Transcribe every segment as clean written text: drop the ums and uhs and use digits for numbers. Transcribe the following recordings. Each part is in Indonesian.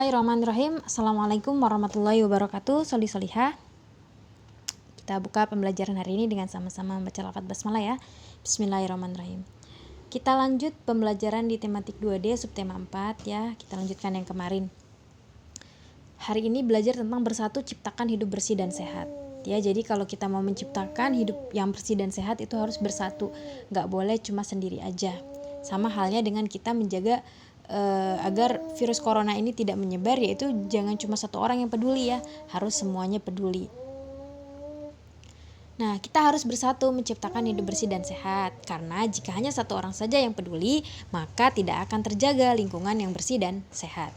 Bismillahirrahmanirrahim. Assalamualaikum warahmatullahi wabarakatuh. Soli solihah. Kita buka pembelajaran hari ini dengan sama-sama membaca lafaz basmalah ya. Bismillahirrahmanirrahim. Kita lanjut pembelajaran di tematik 2D subtema 4 ya. Kita lanjutkan yang kemarin. Hari ini belajar tentang bersatu ciptakan hidup bersih dan sehat. Ya, jadi kalau kita mau menciptakan hidup yang bersih dan sehat itu harus bersatu. Nggak boleh cuma sendiri aja. Sama halnya dengan kita menjaga agar virus corona ini tidak menyebar, yaitu jangan cuma satu orang yang peduli ya, harus semuanya peduli. Nah, kita harus bersatu menciptakan hidup bersih dan sehat, karena jika hanya satu orang saja yang peduli, maka tidak akan terjaga lingkungan yang bersih dan sehat.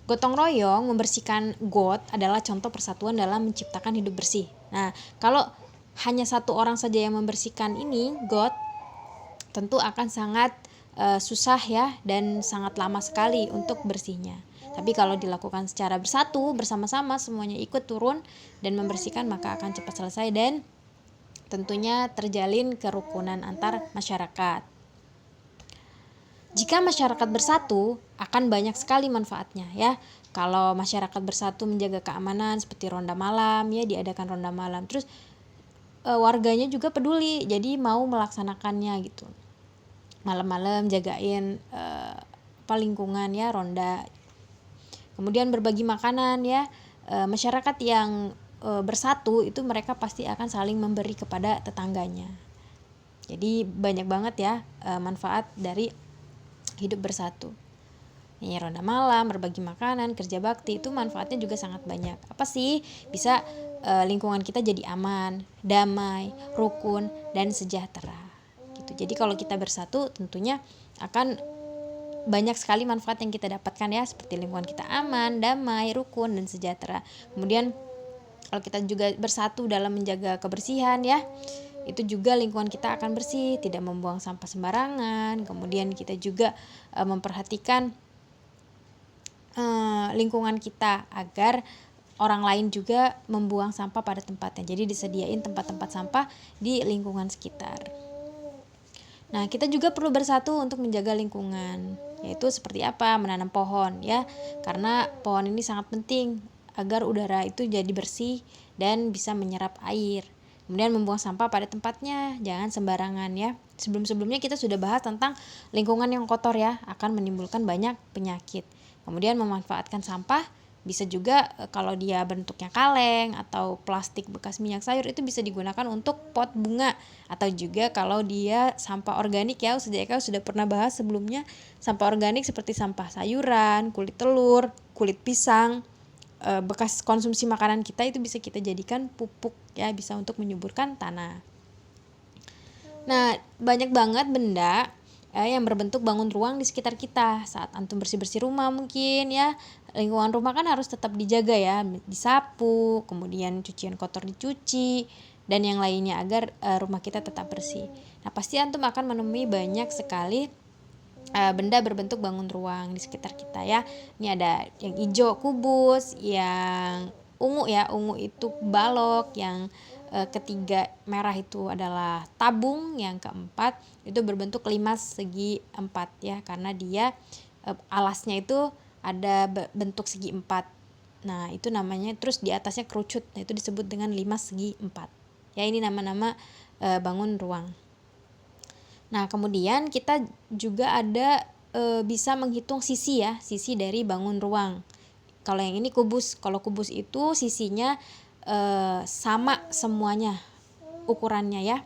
Gotong royong membersihkan got adalah contoh persatuan dalam menciptakan hidup bersih. Nah, kalau hanya satu orang saja yang membersihkan ini got, tentu akan sangat susah ya, dan sangat lama sekali untuk bersihnya. Tapi kalau dilakukan secara bersatu, bersama-sama semuanya ikut turun dan membersihkan, maka akan cepat selesai dan tentunya terjalin kerukunan antar masyarakat. Jika masyarakat bersatu, akan banyak sekali manfaatnya ya. Kalau masyarakat bersatu menjaga keamanan seperti ronda malam ya, diadakan ronda malam. Terus warganya juga peduli, jadi mau melaksanakannya gitu. Malam-malam jagain lingkungan ya, ronda. Kemudian berbagi makanan ya, masyarakat yang bersatu itu mereka pasti akan saling memberi kepada tetangganya. Jadi banyak banget ya manfaat dari hidup bersatu. Ini ronda malam, berbagi makanan, kerja bakti, itu manfaatnya juga sangat banyak. Apa sih? Bisa lingkungan kita jadi aman, damai, rukun, dan sejahtera. Jadi kalau kita bersatu tentunya akan banyak sekali manfaat yang kita dapatkan ya, seperti lingkungan kita aman, damai, rukun, dan sejahtera. Kemudian kalau kita juga bersatu dalam menjaga kebersihan ya, itu juga lingkungan kita akan bersih, tidak membuang sampah sembarangan. Kemudian kita juga memperhatikan lingkungan kita agar orang lain juga membuang sampah pada tempatnya. Jadi disediain tempat-tempat sampah di lingkungan sekitar. Nah, kita juga perlu bersatu untuk menjaga lingkungan, yaitu seperti apa? Menanam pohon ya, karena pohon ini sangat penting agar udara itu jadi bersih dan bisa menyerap air. Kemudian membuang sampah pada tempatnya, jangan sembarangan ya. Sebelum-sebelumnya kita sudah bahas tentang lingkungan yang kotor ya, akan menimbulkan banyak penyakit. Kemudian memanfaatkan sampah, bisa juga kalau dia bentuknya kaleng atau plastik bekas minyak sayur, itu bisa digunakan untuk pot bunga. Atau juga kalau dia sampah organik ya, Eka sudah pernah bahas sebelumnya, sampah organik seperti sampah sayuran, kulit telur, kulit pisang, bekas konsumsi makanan kita, itu bisa kita jadikan pupuk ya, bisa untuk menyuburkan tanah. Nah, banyak banget benda yang berbentuk bangun ruang di sekitar kita. Saat antum bersih-bersih rumah mungkin ya, lingkungan rumah kan harus tetap dijaga ya, disapu, kemudian cucian kotor dicuci, dan yang lainnya agar rumah kita tetap bersih. Nah, pasti antum akan menemui banyak sekali benda berbentuk bangun ruang di sekitar kita ya. Ini ada yang hijau kubus, yang ungu ya, ungu itu balok, yang ketiga merah itu adalah tabung, yang keempat itu berbentuk limas segi 4 ya, karena dia alasnya itu ada bentuk segi 4. Nah, itu namanya, terus di atasnya kerucut. Nah, itu disebut dengan limas segi 4. Ya, ini nama-nama bangun ruang. Nah, kemudian kita juga ada bisa menghitung sisi ya, sisi dari bangun ruang. Kalau yang ini kubus, kalau kubus itu sisinya sama semuanya ukurannya ya.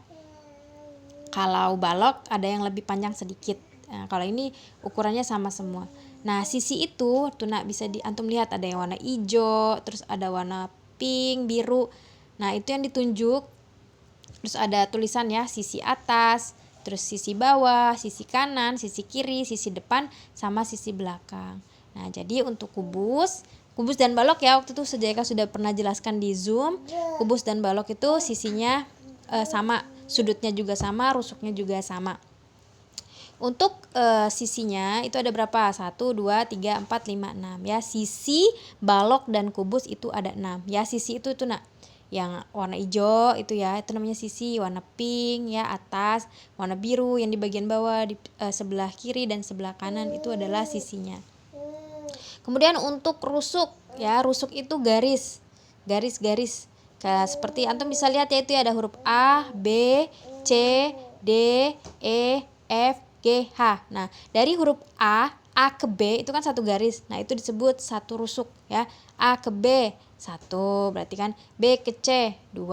Kalau balok ada yang lebih panjang sedikit. Nah, kalau ini ukurannya sama semua. Nah, sisi itu tuh bisa antum lihat, ada yang warna hijau, terus ada warna pink, biru. Nah, itu yang ditunjuk. Terus ada tulisan ya, sisi atas, terus sisi bawah, sisi kanan, sisi kiri, sisi depan, sama sisi belakang. Nah, jadi untuk kubus dan balok ya, waktu itu Eka sudah pernah jelaskan di Zoom. Kubus dan balok itu sisinya sama, sudutnya juga sama, rusuknya juga sama. Untuk sisinya itu ada berapa? 1, 2, 3, 4, 5, 6 ya. Sisi balok dan kubus itu ada 6 ya. Sisi itu nak, yang warna hijau itu ya, itu namanya sisi. Warna pink ya atas, warna biru yang di bagian bawah, di sebelah kiri dan sebelah kanan itu adalah sisinya. Kemudian untuk rusuk ya, rusuk itu garis. Garis-garis. Kayak seperti antum bisa lihat yaitu ada huruf A, B, C, D, E, F, G, H. Nah, dari huruf A ke B itu kan satu garis. Nah, itu disebut satu rusuk ya. A ke B 1, berarti kan B ke C 2,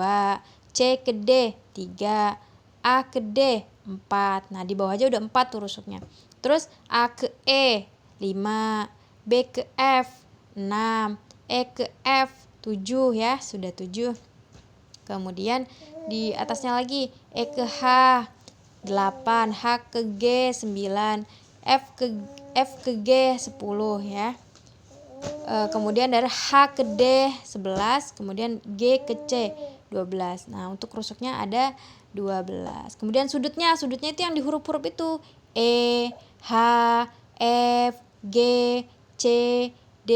C ke D 3, A ke D 4. Nah, di bawah aja udah 4 tuh rusuknya. Terus A ke E 5, B ke F 6, E ke F 7 ya, sudah 7. Kemudian di atasnya lagi E ke H 8, H ke G 9, F ke G 10 ya. Kemudian dari H ke D 11, kemudian G ke C 12. Nah, untuk rusuknya ada 12. Kemudian sudutnya itu yang di huruf-huruf itu E, H, F, G, C, D,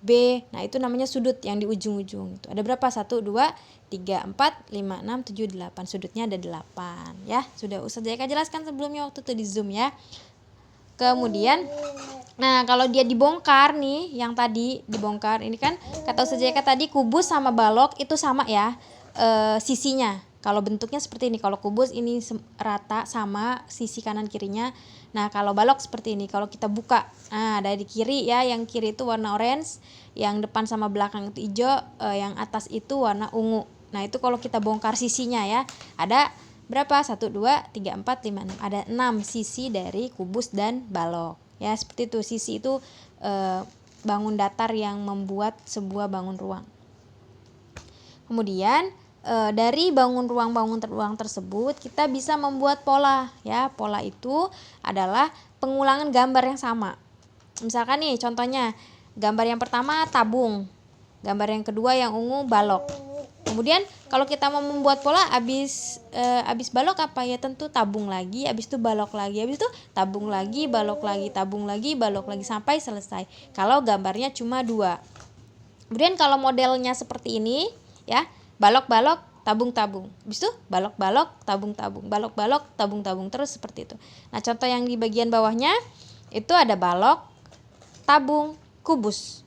B. Nah, itu namanya sudut yang di ujung-ujung itu. Ada berapa? 1, 2, 3, 4, 5, 6, 7, 8. Sudutnya ada 8 ya. Sudah Ustaz Eka jelaskan sebelumnya waktu itu di Zoom ya. Kemudian nah, kalau dia dibongkar nih, yang tadi dibongkar ini kan kata Ustaz Eka tadi kubus sama balok itu sama ya sisinya. Kalau bentuknya seperti ini, kalau kubus ini rata sama sisi kanan kirinya. Nah, kalau balok seperti ini, kalau kita buka, nah dari kiri ya, yang kiri itu warna orange, yang depan sama belakang itu hijau, yang atas itu warna ungu. Nah, itu kalau kita bongkar sisinya ya, ada berapa? 1, 2, 3, 4, 5, 6. Ada 6 sisi dari kubus dan balok. Ya, seperti itu. Sisi itu bangun datar yang membuat sebuah bangun ruang. Kemudian dari bangun ruang tersebut kita bisa membuat pola ya. Pola itu adalah pengulangan gambar yang sama. Misalkan nih contohnya, gambar yang pertama tabung, gambar yang kedua yang ungu balok. Kemudian kalau kita mau membuat pola abis balok apa ya, tentu tabung lagi, abis itu balok lagi, abis itu tabung lagi, balok lagi, tabung lagi, balok lagi sampai selesai. Kalau gambarnya cuma 2. Kemudian kalau modelnya seperti ini ya, balok-balok, tabung-tabung. Habis itu balok-balok, tabung-tabung, balok-balok, tabung-tabung, terus seperti itu. Nah, contoh yang di bagian bawahnya itu ada balok, tabung, kubus.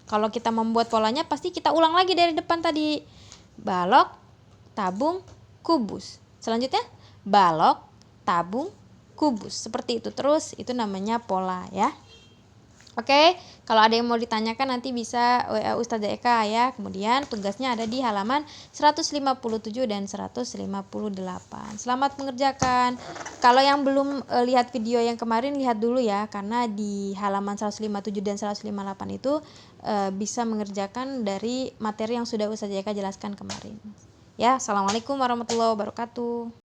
Kalau kita membuat polanya pasti kita ulang lagi dari depan tadi. Balok, tabung, kubus. Selanjutnya balok, tabung, kubus. Seperti itu terus, itu namanya pola ya. Oke, kalau ada yang mau ditanyakan nanti bisa WA Ustazah Eka ya. Kemudian tugasnya ada di halaman 157 dan 158. Selamat mengerjakan. Kalau yang belum lihat video yang kemarin, lihat dulu ya, karena di halaman 157 dan 158 itu bisa mengerjakan dari materi yang sudah Ustazah Eka jelaskan kemarin. Ya, assalamualaikum warahmatullahi wabarakatuh.